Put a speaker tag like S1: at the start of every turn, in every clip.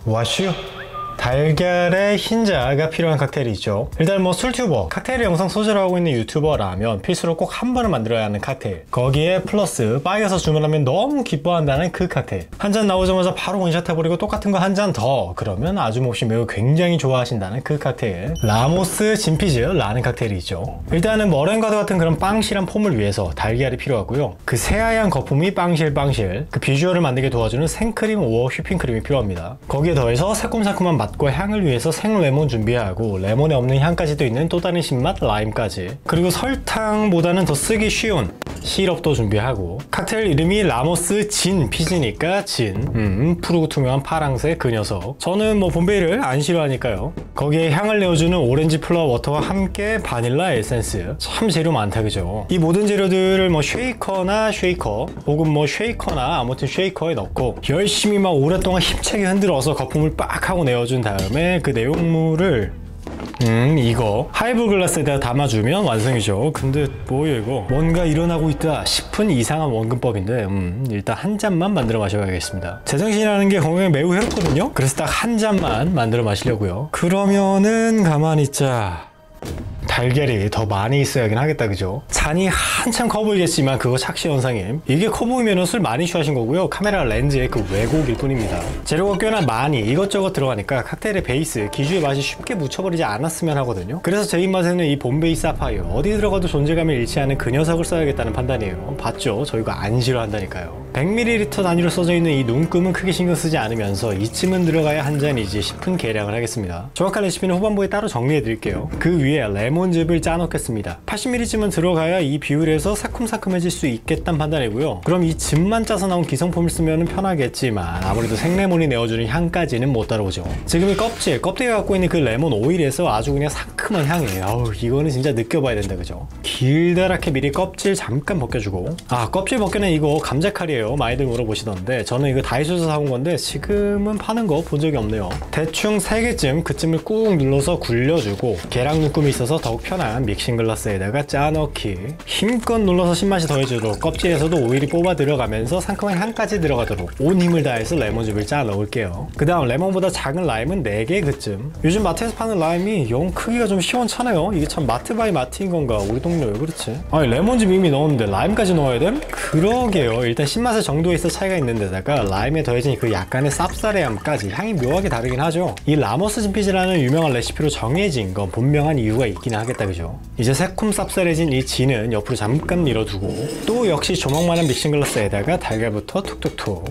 S1: 와슈 달걀에 흰자가 필요한 칵테일이 있죠. 일단 뭐 술튜버, 칵테일 영상 소재로 하고 있는 유튜버라면 필수로 꼭 한 번은 만들어야 하는 칵테일, 거기에 플러스 바에서 주문하면 너무 기뻐한다는 그 칵테일. 한 잔 나오자마자 바로 원샷 해버리고 똑같은 거 한 잔 더, 그러면 아주 몹시 매우 굉장히 좋아하신다는 그 칵테일, 라모스 진피즈라는 칵테일이 있죠. 일단은 머랭과도 같은 그런 빵실한 폼을 위해서 달걀이 필요하고요. 그 새하얀 거품이 빵실 그 비주얼을 만들게 도와주는 생크림 5호 휘핑크림이 필요합니다. 거기에 더해서 새콤달콤한 맛과 향을 위해서 생레몬 준비하고, 레몬에 없는 향까지도 있는 또 다른 신맛 라임까지, 그리고 설탕보다는 더 쓰기 쉬운 시럽도 준비하고, 칵테일 이름이 라모스 진피즈니까 진, 푸르고 투명한 파랑색 그 녀석. 저는 뭐 봄베이를 안 싫어하니까요. 거기에 향을 내어주는 오렌지 플라워 워터와 함께 바닐라 에센스. 참 재료 많다 그죠? 이 모든 재료들을 뭐 쉐이커나 쉐이커 혹은 뭐 쉐이커나 아무튼 쉐이커에 넣고 열심히 막 오랫동안 힘차게 흔들어서 거품을 빡 하고 내어준 다음에 그 내용물을 이거 하이볼 글라스에다 담아주면 완성이죠. 근데 뭐예요 이거? 뭔가 일어나고 있다 싶은 이상한 원근법인데 일단 한 잔만 만들어 마셔야겠습니다. 제정신이라는 게 건강에 매우 해롭거든요. 그래서 딱 한 잔만 만들어 마시려고요. 그러면은 가만히 있자. 달걀이 더 많이 있어야긴 하겠다 그죠? 잔이 한참 커 보이겠지만 그거 착시 현상임. 이게 커 보이면 술 많이 취하신 거고요. 카메라 렌즈의 그 왜곡일 뿐입니다. 재료가 꽤나 많이 이것저것 들어가니까 칵테일의 베이스, 기주의 맛이 쉽게 묻혀버리지 않았으면 하거든요. 그래서 제 입맛에는 이 봄베이 사파이어, 어디 들어가도 존재감을 잃지 않은 그 녀석을 써야겠다는 판단이에요. 봤죠? 저 이거 안 싫어한다니까요. 100ml 단위로 써져 있는 이 눈금은 크게 신경 쓰지 않으면서 이쯤은 들어가야 한 잔이지 싶은 계량을 하겠습니다. 정확한 레시피는 후반부에 따로 정리해 드릴게요. 그 위에 레몬즙을 짜 넣겠습니다. 80ml쯤은 들어가야 이 비율에서 사큼사큼해질 수 있겠다는 판단이고요. 그럼 이 즙만 짜서 나온 기성품을 쓰면 편하겠지만 아무래도 생레몬이 내어주는 향까지는 못 따라오죠. 지금 이 껍데기가 갖고 있는 그 레몬 오일에서 아주 그냥 상큼한 향이에요. 아우, 이거는 진짜 느껴봐야 된다 그죠? 길다랗게 미리 껍질 잠깐 벗겨주고, 아, 껍질 벗겨낸 이거 감자칼이에요. 많이들 물어보시던데 저는 이거 다이소에서 사온 건데 지금은 파는 거 본 적이 없네요. 대충 3개쯤 그쯤을 꾹 눌러서 굴려주고, 계량 눈금이 있어서 더욱 편한 믹싱 글라스에다가 짜넣기, 힘껏 눌러서 신맛이 더해지도록 껍질에서도 오일이 뽑아 들어가면서 상큼한 향까지 들어가도록 온 힘을 다해서 레몬즙을 짜 넣을게요. 그 다음 레몬보다 작은 라임은 4개 그쯤. 요즘 마트에서 파는 라임이 영 크기가 좀 시원찮아요. 이게 참 마트 바이 마트인 건가? 우리 동네 왜 그렇지? 아니 레몬즙 이미 넣었는데 라임까지 넣어야 됨? 그러게요. 일단 신맛의 정도에 있어 차이가 있는 데다가 라임에 더해진 그 약간의 쌉싸래함까지 향이 묘하게 다르긴 하죠. 이 라모스 진피즈라는 유명한 레시피로 정해진 건 분명한 이유가 있긴 하겠다 그죠? 이제 새콤 쌉싸래진 이 진은 옆으로 잠깐 밀어두고, 또 역시 조망만한 믹싱 글라스에다가 달걀부터 툭툭툭.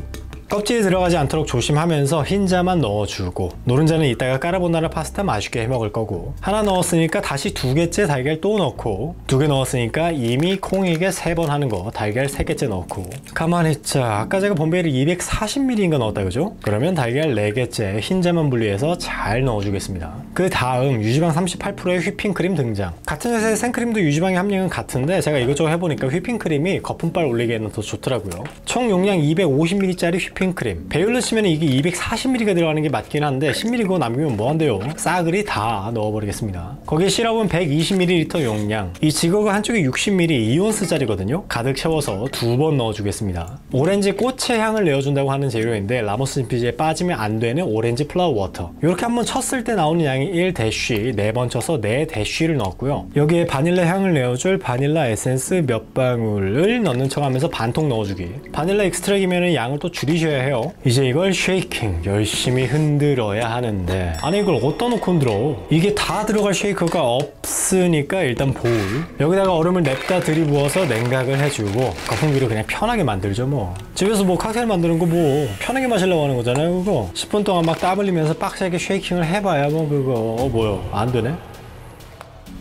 S1: 껍질이 들어가지 않도록 조심하면서 흰자만 넣어주고, 노른자는 이따가 까르보나라 파스타 맛있게 해먹을 거고, 하나 넣었으니까 다시 2개째 달걀 또 넣고, 2개 넣었으니까 이미 콩이게 3번 하는 거 달걀 3개째 넣고. 가만히 있자. 아까 제가 봄베이를 240ml인가 넣었다 그죠? 그러면 달걀 4개째 흰자만 분리해서 잘 넣어주겠습니다. 그 다음 유지방 38%의 휘핑크림 등장. 같은 회사의 생크림도 유지방의 함량은 같은데 제가 이것저것 해보니까 휘핑크림이 거품발 올리기에는 더 좋더라고요. 총 용량 250ml짜리 휘핑크림, 배율로 치면 이게 240ml가 들어가는 게 맞긴 한데 10ml 그거 남기면 뭐한대요? 싸그리 다 넣어버리겠습니다. 거기에 시럽은 120ml 용량, 이 지거가 한쪽에 60ml 2온스짜리거든요 가득 채워서 2번 넣어주겠습니다. 오렌지 꽃의 향을 내어준다고 하는 재료인데 라모스 진피즈에 빠지면 안 되는 오렌지 플라워 워터, 이렇게 한번 쳤을 때 나오는 양이 1대쉬, 4번 쳐서 4대쉬를 넣었고요. 여기에 바닐라 향을 내어줄 바닐라 에센스 몇 방울을 넣는 척 하면서 반통 넣어주기. 바닐라 익스트랙이면 양을 또 줄이셔야 해요. 이제 이걸 쉐이킹 열심히 흔들어야 하는데, 아니 이걸 어디다 놓고 흔들어? 이게 다 들어갈 쉐이커가 없으니까 일단 보울, 여기다가 얼음을 냅다 들이부어서 냉각을 해주고 거품기로 그냥 편하게 만들죠 뭐. 집에서 뭐 칵테일 만드는 거 뭐 편하게 마시려고 하는 거잖아요 그거. 10분 동안 막 땀 흘리면서 빡세게 쉐이킹을 해봐야 뭐 그거 뭐요? 안 되네?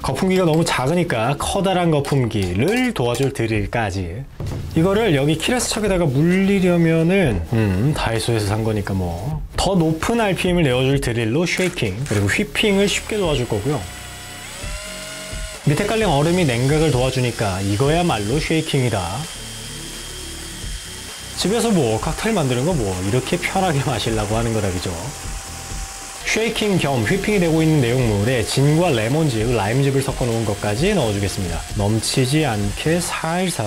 S1: 거품기가 너무 작으니까 커다란 거품기를 도와줄 드릴까지. 이거를 여기 키레스척에다가 물리려면은 다이소에서 산 거니까 뭐 더 높은 RPM을 내어줄 드릴로 쉐이킹, 그리고 휘핑을 쉽게 도와줄 거고요. 밑에 깔린 얼음이 냉각을 도와주니까 이거야말로 쉐이킹이다. 집에서 뭐 칵테일 만드는 거 뭐 이렇게 편하게 마시려고 하는 거다 그죠? 쉐이킹 겸 휘핑이 되고 있는 내용물에 진과 레몬즙, 라임즙을 섞어 놓은 것까지 넣어주겠습니다. 넘치지 않게 살살.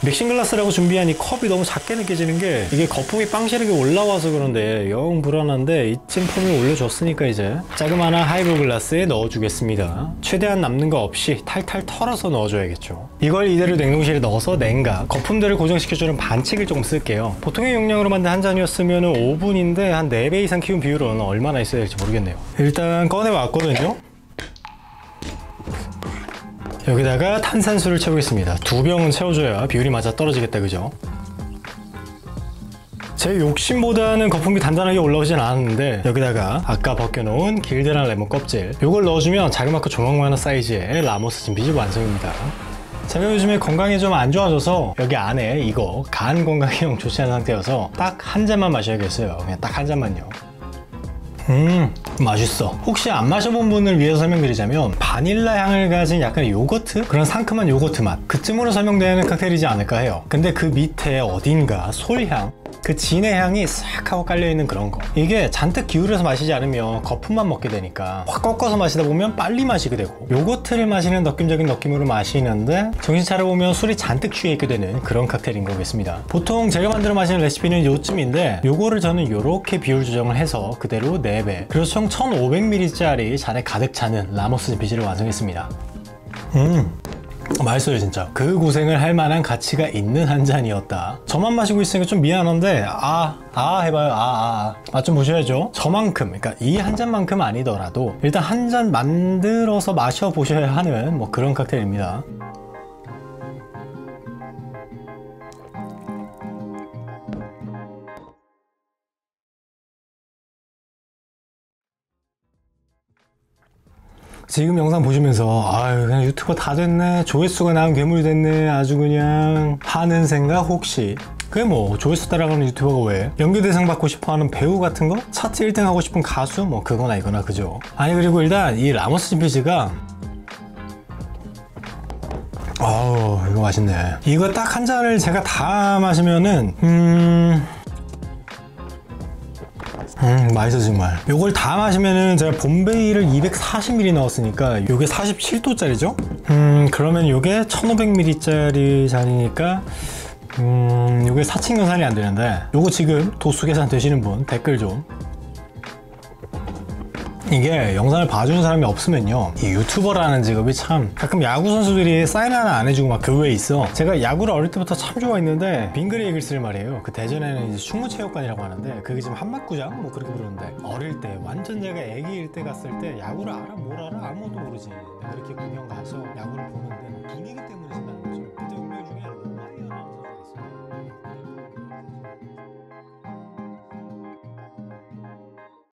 S1: 믹싱글라스라고 준비한 이 컵이 너무 작게 느껴지는 게 이게 거품이 빵시르게 올라와서 그런데 영 불안한데 이쯤 폼을 올려줬으니까 이제 자그마한 하이볼 글라스에 넣어주겠습니다. 최대한 남는 거 없이 탈탈 털어서 넣어줘야겠죠. 이걸 이대로 냉동실에 넣어서 냉각, 거품들을 고정시켜주는 반칙을 조금 쓸게요. 보통의 용량으로 만든 한 잔이었으면 5분인데 한 4배 이상 키운 비율은 얼마나 있어야 될지 모르겠네요. 일단 꺼내왔거든요. 여기다가 탄산수를 채우겠습니다. 2병은 채워줘야 비율이 맞아 떨어지겠다, 그죠? 제 욕심보다는 거품이 단단하게 올라오진 않았는데 여기다가 아까 벗겨놓은 길들한 레몬 껍질, 요걸 넣어주면 자그맣고 조망만한 사이즈의 라모스 진피즙 완성입니다. 제가 요즘에 건강이 좀 안 좋아져서 여기 안에 이거 간 건강에 영 좋지 않은 상태여서 딱 한 잔만 마셔야겠어요. 그냥 딱 한 잔만요. 맛있어. 혹시 안 마셔본 분을 위해서 설명드리자면 바닐라 향을 가진 약간 요거트? 그런 상큼한 요거트 맛, 그쯤으로 설명되는 칵테일이지 않을까 해요. 근데 그 밑에 어딘가 솔향, 그 진의 향이 싹 하고 깔려있는 그런 거. 이게 잔뜩 기울여서 마시지 않으면 거품만 먹게 되니까 확 꺾어서 마시다 보면 빨리 마시게 되고, 요거트를 마시는 느낌적인 느낌으로 마시는데 정신 차려보면 술이 잔뜩 취해있게 되는 그런 칵테일인 거겠습니다. 보통 제가 만들어 마시는 레시피는 요쯤인데 요거를 저는 요렇게 비율 조정을 해서 그대로 4배, 그래서 총 1500ml짜리 잔에 가득 차는 라모스 진피즙을 완성했습니다. 맛있어요 진짜. 그 고생을 할 만한 가치가 있는 한 잔이었다. 저만 마시고 있으니까 좀 미안한데 해봐요. 맛 좀 보셔야죠. 저만큼, 그러니까 이 한 잔만큼 아니더라도 일단 한 잔 만들어서 마셔보셔야 하는 뭐 그런 칵테일입니다. 지금 영상 보시면서 아유 그냥 유튜버 다 됐네, 조회수가 나온 괴물이 됐네 아주 그냥 하는 생각 혹시? 그게 뭐 조회수 따라가는 유튜버가 왜? 연기대상 받고 싶어하는 배우 같은 거? 차트 1등 하고 싶은 가수? 뭐 그거나 이거나 그죠? 아니 그리고 일단 이 라모스 진피즙가 아우 이거 맛있네. 이거 딱 한 잔을 제가 다 마시면은 맛있어 정말. 요걸 다 마시면은 제가 봄베이를 240ml 넣었으니까 요게 47도짜리죠? 그러면 요게 1500ml짜리 잔이니까 요게 4층 계산이 안 되는데, 요거 지금 도수 계산 되시는 분 댓글 좀. 이게 영상을 봐주는 사람이 없으면요, 이 유튜버라는 직업이 참, 가끔 야구 선수들이 사인 하나 안 해주고 막 교외에 있어. 제가 야구를 어릴 때부터 참 좋아했는데 빙그레 이글스를 말이에요. 그 대전에는 이제 충무체육관이라고 하는데 그게 지금 한마구장 뭐 그렇게 부르는데, 어릴 때 완전 제가 애기일 때 갔을 때 야구를 알아? 뭘 알아? 아무것도 모르지. 그렇게 구경 가서 야구를 보는데 분위기 때문에 신나는 거죠. 그때